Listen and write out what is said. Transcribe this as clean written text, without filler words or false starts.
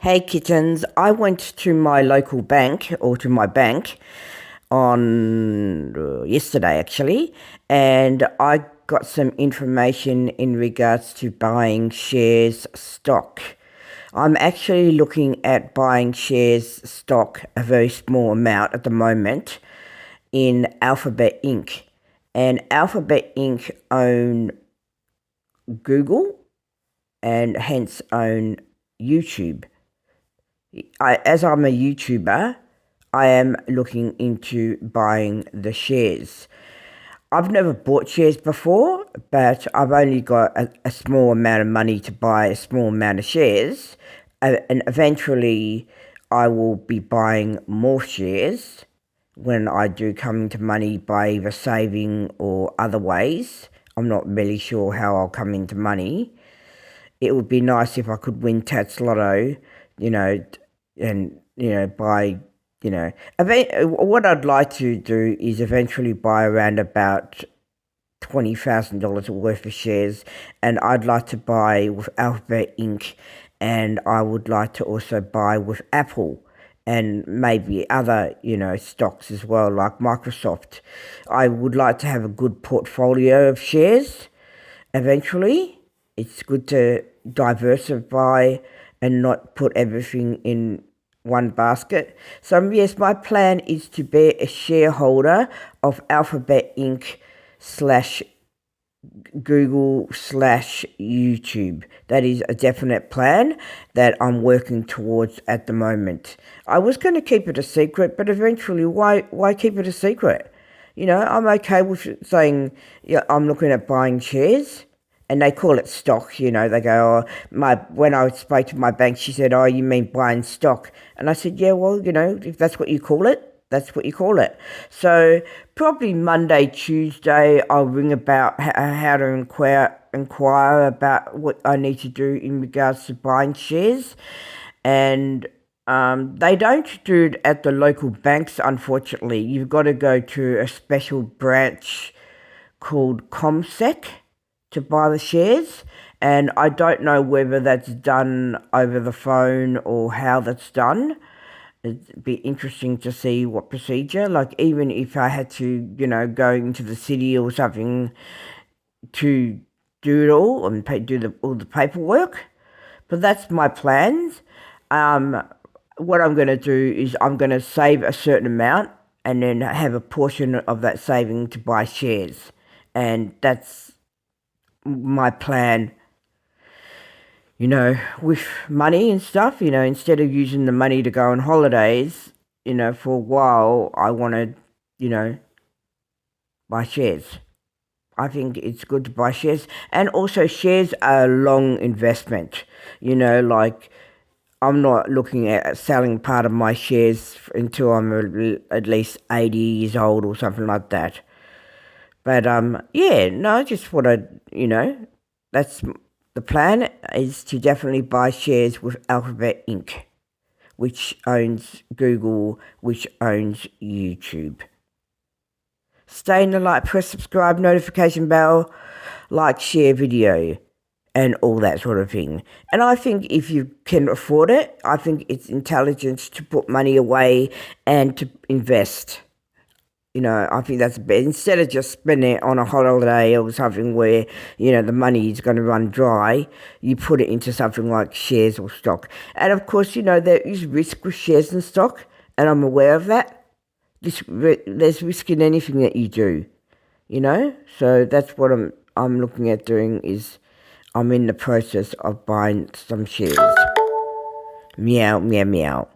Hey kittens, I went to my local bank or to my bank on yesterday actually, and I got some information in regards to buying shares stock. I'm actually looking at buying shares stock, a very small amount at the moment, in Alphabet Inc. And Alphabet Inc. own Google and hence own YouTube. As I'm a YouTuber, I am looking into buying the shares. I've never bought shares before, but I've only got a small amount of money to buy a small amount of shares, and eventually I will be buying more shares when I do come into money by either saving or other ways. I'm not really sure how I'll come into money. It would be nice if I could win Tats Lotto, you know, and buy, what I'd like to do is eventually buy around about $20,000 worth of shares, and I'd like to buy with Alphabet Inc. and I would like to also buy with Apple and maybe other, stocks as well, like Microsoft. I would like to have a good portfolio of shares eventually. It's good to diversify and not put everything in one basket. So yes, my plan is to be a shareholder of Alphabet Inc. slash Google slash YouTube. That is a definite plan that I'm working towards at the moment. I was going to keep it a secret, but eventually, why keep it a secret? I'm okay with saying, yeah, I'm looking at buying shares. And they call it stock, they go, when I spoke to my bank, she said, oh, you mean buying stock? And I said, yeah, well, if that's what you call it, that's what you call it. So probably Monday, Tuesday, I'll ring about how to inquire about what I need to do in regards to buying shares. And they don't do it at the local banks, unfortunately. You've got to go to a special branch called CommSec to buy the shares, and I don't know whether that's done over the phone or how that's done. It'd be interesting to see what procedure, like even if I had to, go into the city or something to do it all and do all the paperwork. But that's my plans. What I'm going to do is I'm going to save a certain amount and then have a portion of that saving to buy shares. And that's my plan, with money and stuff, instead of using the money to go on holidays, for a while, I want to, buy shares. I think it's good to buy shares. And also, shares are a long investment, like I'm not looking at selling part of my shares until I'm at least 80 years old or something like that. But yeah, no, I just want to, that's the plan is to definitely buy shares with Alphabet Inc., which owns Google, which owns YouTube. Stay in the light, press subscribe, notification bell, like, share video, and all that sort of thing. And I think if you can afford it, I think it's intelligent to put money away and to invest. I think that's better. Instead of just spending it on a holiday or something where, the money is going to run dry, you put it into something like shares or stock. And of course, there is risk with shares and stock, and I'm aware of that. There's risk in anything that you do, So that's what I'm looking at doing is I'm in the process of buying some shares. Meow, meow, meow.